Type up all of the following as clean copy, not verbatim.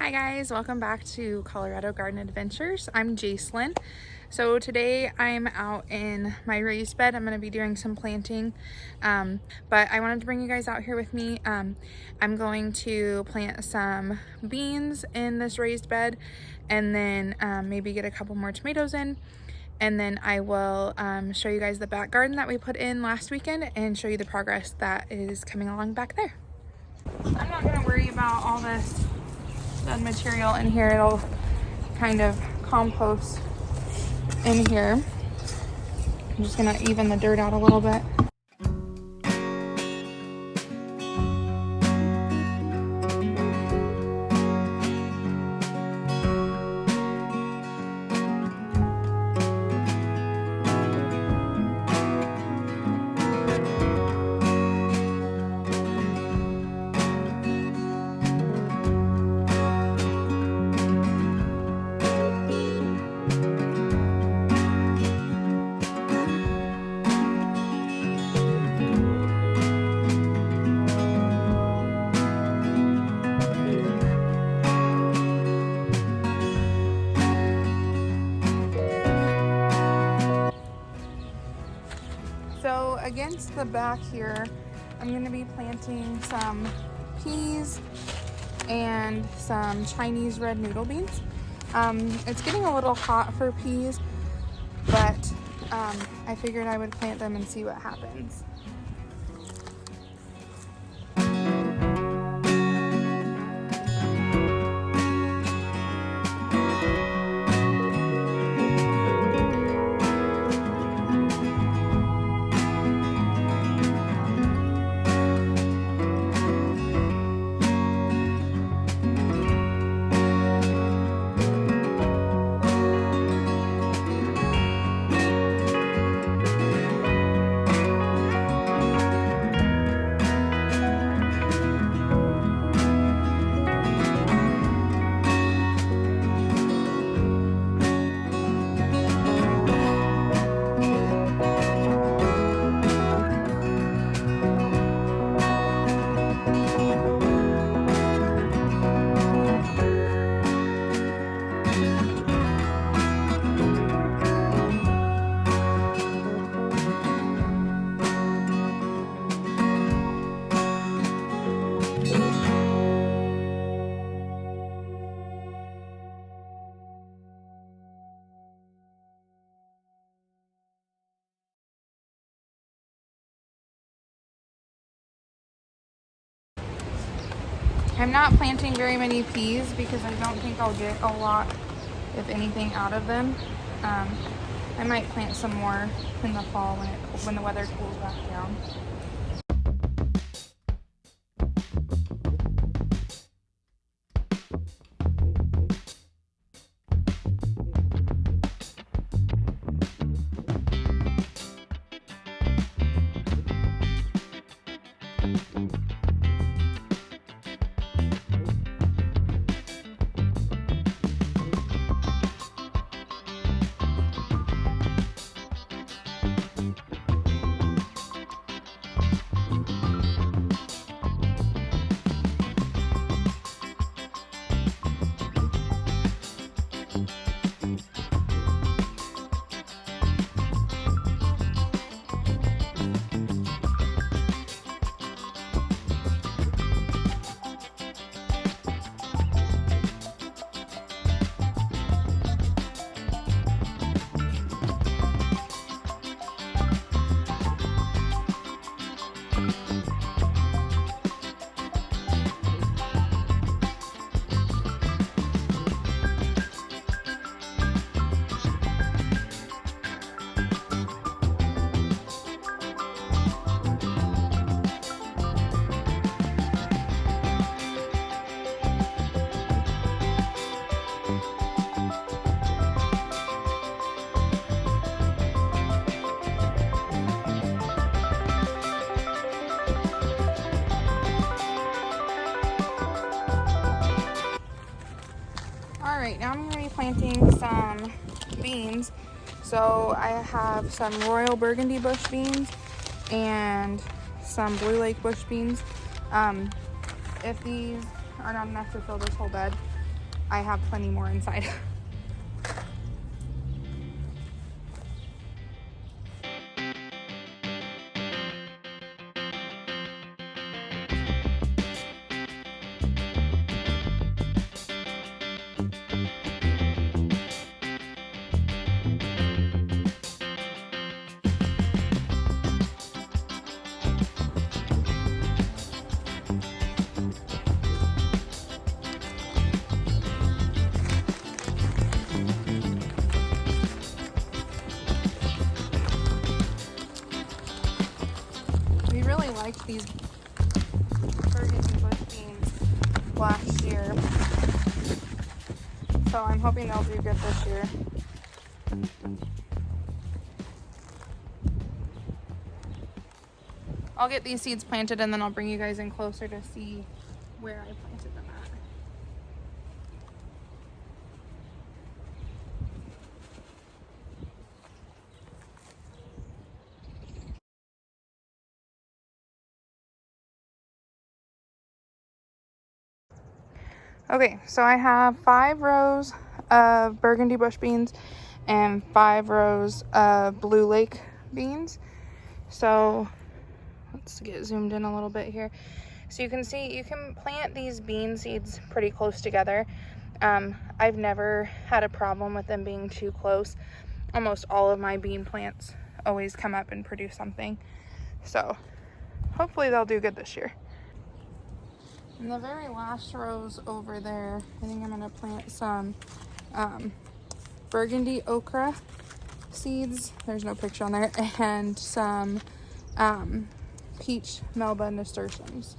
Hi guys, welcome back to Colorado Garden Adventures. I'm Jacelyn. So today I'm out in my raised bed. I'm going to be doing some planting, but I wanted to bring you guys out here with me. I'm going to plant some beans in this raised bed and then maybe get a couple more tomatoes in. And then I will show you guys the back garden that we put in last weekend and show you the progress that is coming along back there. I'm not going to worry about all this dead material in here. It'll kind of compost in here. I'm just gonna even the dirt out a little bit. So against the back here, I'm going to be planting some peas and some Chinese red noodle beans. It's getting a little hot for peas, but I figured I would plant them and see what happens. I'm not planting very many peas because I don't think I'll get a lot, if anything, out of them. I might plant some more in the fall when the weather cools back down. Alright, now I'm going to be planting some beans. So I have some Royal Burgundy bush beans and some Blue Lake bush beans. If these are not enough to fill this whole bed, I have plenty more inside. We really liked these burgundy bush beans last year, so I'm hoping they'll do good this year. I'll get these seeds planted and then I'll bring you guys in closer to see where I planted them at. Okay, so I have 5 rows of burgundy bush beans and 5 rows of blue lake beans. So let's get zoomed in a little bit here. So you can see, you can plant these bean seeds pretty close together. I've never had a problem with them being too close. Almost all of my bean plants always come up and produce something. So hopefully they'll do good this year. In the very last rows over there, I think I'm gonna plant some burgundy okra seeds. There's no picture on there. And some peach melba nasturtiums.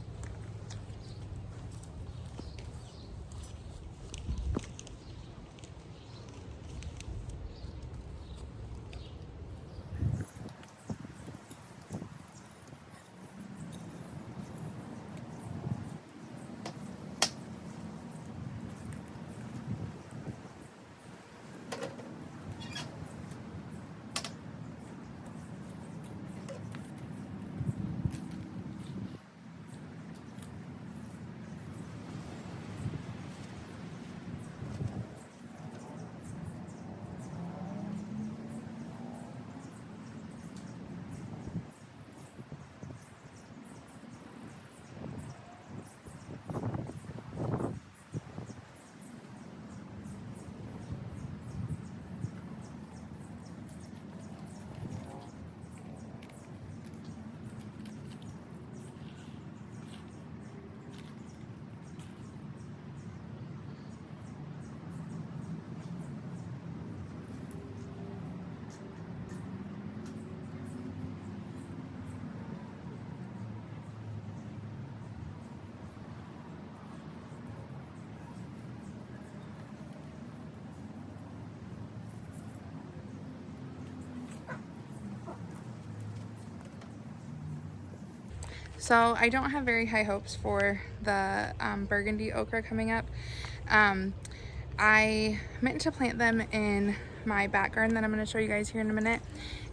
So I don't have very high hopes for the burgundy okra coming up. I meant to plant them in my back garden that I'm going to show you guys here in a minute.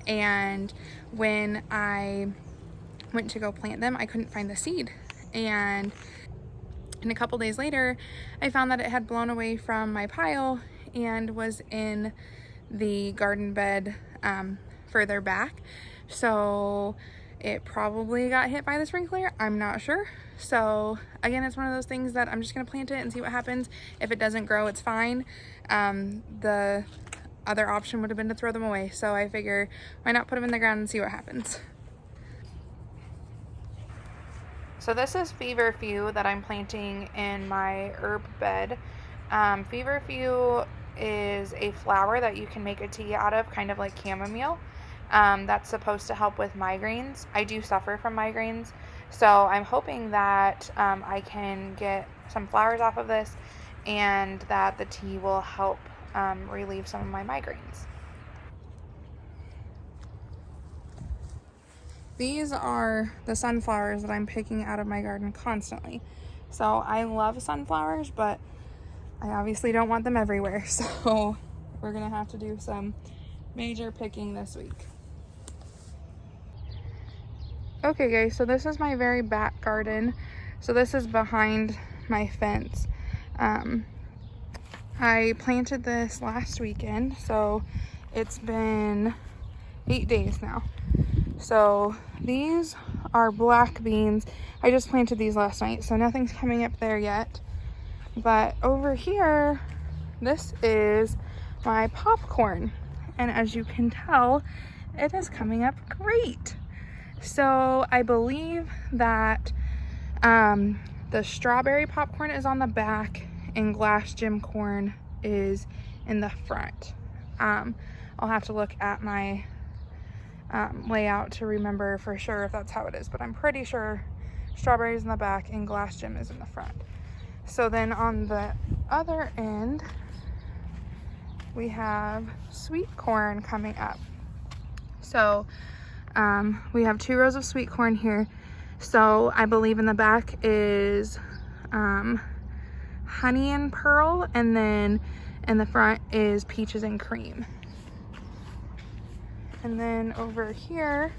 And when I went to go plant them, I couldn't find the seed. And a couple days later, I found that it had blown away from my pile and was in the garden bed further back. So it probably got hit by the sprinkler. I'm not sure. So again, it's one of those things that I'm just gonna plant it and see what happens. If it doesn't grow, it's fine. The other option would have been to throw them away. So I figure, why not put them in the ground and see what happens. So this is feverfew that I'm planting in my herb bed. Feverfew is a flower that you can make a tea out of, kind of like chamomile. That's supposed to help with migraines. I do suffer from migraines, so I'm hoping that I can get some flowers off of this and that the tea will help relieve some of my migraines. These are the sunflowers that I'm picking out of my garden constantly. So I love sunflowers, but I obviously don't want them everywhere. So we're gonna have to do some major picking this week. Okay guys, so this is my very back garden. So this is behind my fence. I planted this last weekend, so it's been 8 days now. So these are black beans. I just planted these last night, so nothing's coming up there yet. But over here, this is my popcorn. And as you can tell, it is coming up great. So I believe that the strawberry popcorn is on the back and glass gem corn is in the front. I'll have to look at my layout to remember for sure if that's how it is, but I'm pretty sure strawberry is in the back and glass gem is in the front. So then on the other end, we have sweet corn coming up. So we have 2 rows of sweet corn here. So I believe in the back is honey and pearl, and then in the front is peaches and cream. And then over here,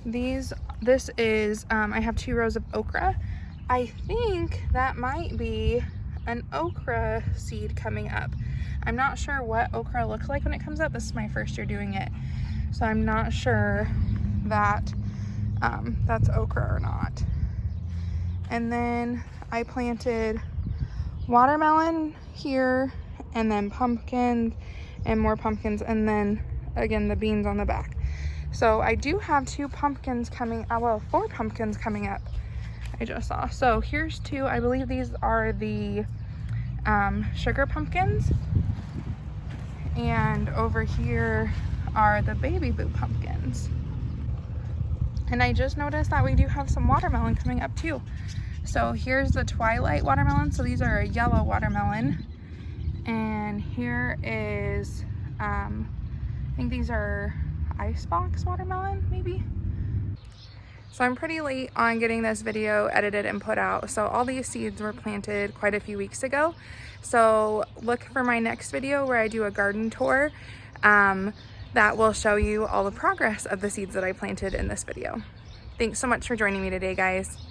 this is, I have 2 rows of okra. I think that might be an okra seed coming up. I'm not sure what okra looks like when it comes up. This is my first year doing it, so I'm not sure that that's okra or not. And then I planted watermelon here, and then pumpkins and more pumpkins, and then again the beans on the back. So I do have 2 pumpkins coming, well, 4 pumpkins coming up, I just saw. So here's 2. I believe these are the sugar pumpkins, and over here are the baby boo pumpkins. And I just noticed that we do have some watermelon coming up too. So here's the twilight watermelon. So these are a yellow watermelon, and here is I think these are icebox watermelon, maybe. So I'm pretty late on getting this video edited and put out. So all these seeds were planted quite a few weeks ago. So look for my next video where I do a garden tour that will show you all the progress of the seeds that I planted in this video. Thanks so much for joining me today, guys.